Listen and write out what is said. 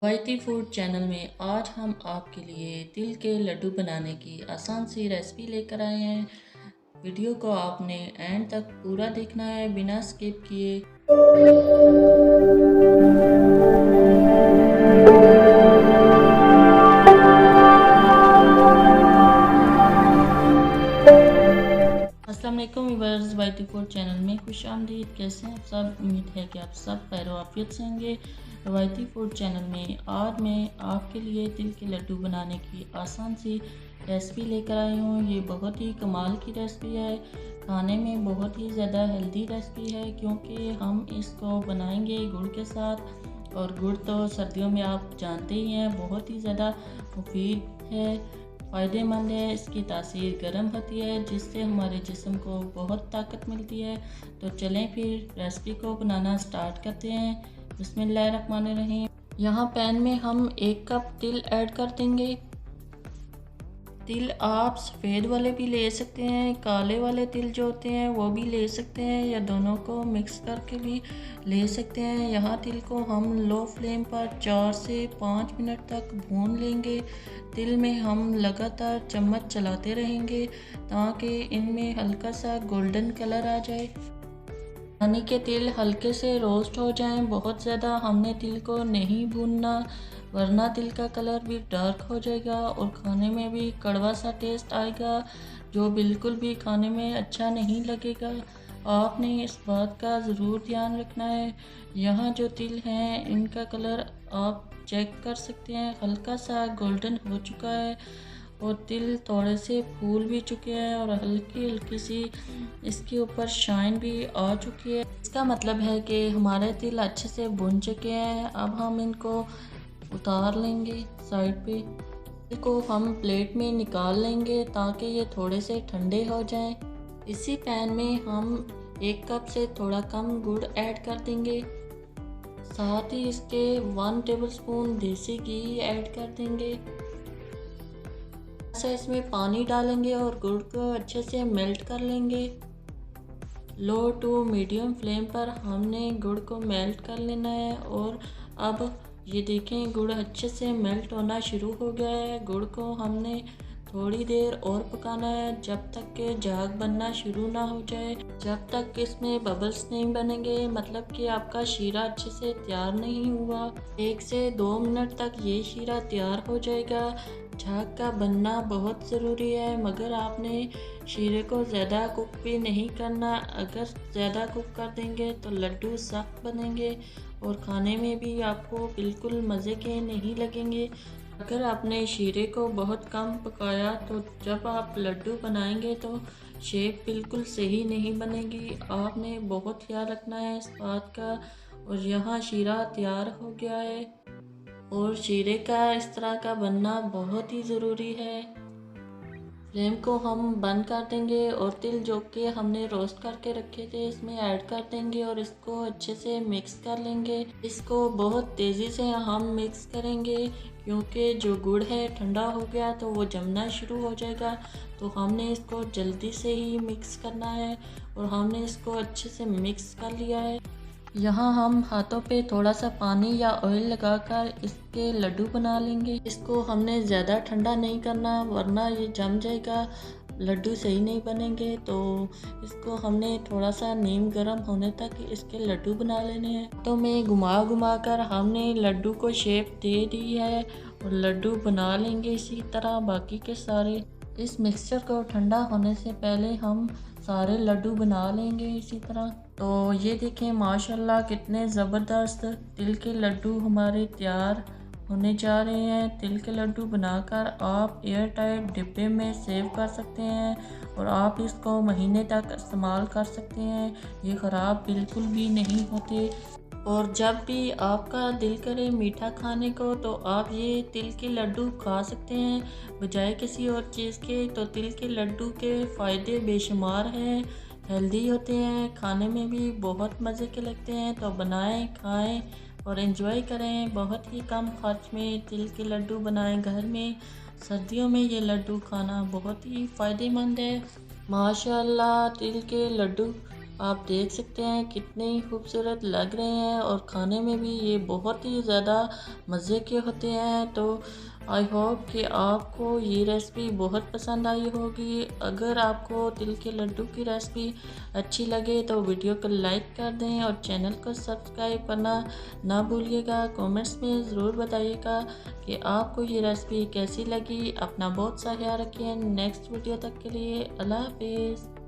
YT food channel में आज हम आपके लिए तिल के लड्डू बनाने की आसान सी रेसिपी लेकर आए हैं। वीडियो को आपने एंड तक पूरा देखना है बिना स्किप किए। अस्सलाम वालेकुम व्यूअर्स, वाईटी फूड चैनल में खुशामदीद। कैसे हैं आप सब? उम्मीद है कि आप सब खैर आफियत से होंगे। वाईटी फूड चैनल में आज मैं आपके लिए तिल के लड्डू बनाने की आसान सी रेसिपी लेकर आई हूँ। ये बहुत ही कमाल की रेसिपी है, खाने में बहुत ही ज़्यादा हेल्दी रेसिपी है क्योंकि हम इसको बनाएंगे गुड़ के साथ। और गुड़ तो सर्दियों में आप जानते ही हैं बहुत ही ज़्यादा मुफीद है, फ़ायदेमंद है। इसकी तासीर गर्म होती है जिससे हमारे जिस्म को बहुत ताकत मिलती है। तो चलें फिर रेसिपी को बनाना स्टार्ट करते हैं। बिस्मिल्लाहिर्रहमानिर्रहीम। यहाँ पैन में हम 1 कप तिल ऐड कर देंगे। तिल आप सफ़ेद वाले भी ले सकते हैं, काले वाले तिल जो होते हैं वो भी ले सकते हैं, या दोनों को मिक्स करके भी ले सकते हैं। यहाँ तिल को हम लो फ्लेम पर 4 से 5 मिनट तक भून लेंगे। तिल में हम लगातार चम्मच चलाते रहेंगे ताकि इनमें हल्का सा गोल्डन कलर आ जाए, यानी कि तिल हल्के से रोस्ट हो जाएं। बहुत ज़्यादा हमने तिल को नहीं भूनना वरना तिल का कलर भी डार्क हो जाएगा और खाने में भी कड़वा सा टेस्ट आएगा जो बिल्कुल भी खाने में अच्छा नहीं लगेगा। आपने इस बात का ज़रूर ध्यान रखना है। यहाँ जो तिल हैं इनका कलर आप चेक कर सकते हैं, हल्का सा गोल्डन हो चुका है और तिल थोड़े से फूल भी चुके हैं और हल्की हल्की सी इसके ऊपर शाइन भी आ चुकी है। इसका मतलब है कि हमारे तिल अच्छे से भुन चुके हैं। अब हम इनको उतार लेंगे साइड पे। तिल को हम प्लेट में निकाल लेंगे ताकि ये थोड़े से ठंडे हो जाएं। इसी पैन में हम 1 कप से थोड़ा कम गुड़ ऐड कर देंगे, साथ ही इसके 1 टेबलस्पून देसी घी ऐड कर देंगे। ऐसे इसमें पानी डालेंगे और गुड़ को अच्छे से मेल्ट कर लेंगे। लो टू मीडियम फ्लेम पर हमने गुड़ को मेल्ट कर लेना है। और अब ये देखें गुड़ अच्छे से मेल्ट होना शुरू हो गया है। गुड़ को हमने थोड़ी देर और पकाना है जब तक कि झाग बनना शुरू ना हो जाए, जब तक इसमें बबल्स नहीं बनेंगे, मतलब कि आपका शीरा अच्छे से तैयार नहीं हुआ। 1 से 2 मिनट तक ये शीरा तैयार हो जाएगा। झाग का बनना बहुत ज़रूरी है, मगर आपने शीरे को ज़्यादा कुक भी नहीं करना। अगर ज़्यादा कुक कर देंगे तो लड्डू सख्त बनेंगे और खाने में भी आपको बिल्कुल मज़े के नहीं लगेंगे। अगर आपने शीरे को बहुत कम पकाया तो जब आप लड्डू बनाएंगे तो शेप बिल्कुल सही नहीं बनेगी। आपने बहुत ख्याल रखना है इस बात का। और यहाँ शीरा तैयार हो गया है और शीरे का इस तरह का बनना बहुत ही ज़रूरी है। फ्लेम को हम बंद कर देंगे और तिल जो कि हमने रोस्ट करके रखे थे इसमें ऐड कर देंगे और इसको अच्छे से मिक्स कर लेंगे। इसको बहुत तेज़ी से हम मिक्स करेंगे क्योंकि जो गुड़ है ठंडा हो गया तो वो जमना शुरू हो जाएगा। तो हमने इसको जल्दी से ही मिक्स करना है और हमने इसको अच्छे से मिक्स कर लिया है। यहाँ हम हाथों पे थोड़ा सा पानी या ऑयल लगाकर इसके लड्डू बना लेंगे। इसको हमने ज़्यादा ठंडा नहीं करना वरना ये जम जाएगा, लड्डू सही नहीं बनेंगे। तो इसको हमने थोड़ा सा नीम गर्म होने तक इसके लड्डू बना लेने हैं। तो में घुमा घुमा कर हमने लड्डू को शेप दे दी है और लड्डू बना लेंगे इसी तरह बाकी के सारे। इस मिक्सचर को ठंडा होने से पहले हम सारे लड्डू बना लेंगे इसी तरह। तो ये देखें माशाल्लाह कितने ज़बरदस्त तिल के लड्डू हमारे तैयार होने जा रहे हैं। तिल के लड्डू बनाकर आप एयर टाइट डिब्बे में सेव कर सकते हैं और आप इसको महीने तक इस्तेमाल कर सकते हैं। ये ख़राब बिल्कुल भी नहीं होते। और जब भी आपका दिल करे मीठा खाने को तो आप ये तिल के लड्डू खा सकते हैं बजाय किसी और चीज़ के। तो तिल के लड्डू के फ़ायदे बेशुमार हैं, हेल्दी होते हैं, खाने में भी बहुत मज़े के लगते हैं। तो बनाएं, खाएं और एंजॉय करें। बहुत ही कम खर्च में तिल के लड्डू बनाएं घर में। सर्दियों में ये लड्डू खाना बहुत ही फ़ायदेमंद है। माशाल्लाह तिल के लड्डू आप देख सकते हैं कितने ही खूबसूरत लग रहे हैं और खाने में भी ये बहुत ही ज़्यादा मज़े के होते हैं। तो आई होप कि आपको ये रेसिपी बहुत पसंद आई होगी। अगर आपको तिल के लड्डू की रेसिपी अच्छी लगे तो वीडियो को लाइक कर दें और चैनल को सब्सक्राइब करना ना भूलिएगा। कमेंट्स में ज़रूर बताइएगा कि आपको ये रेसिपी कैसी लगी। अपना बहुत सा ख्याल रखिए। नेक्स्ट वीडियो तक के लिए अल्लाह हाफिज़।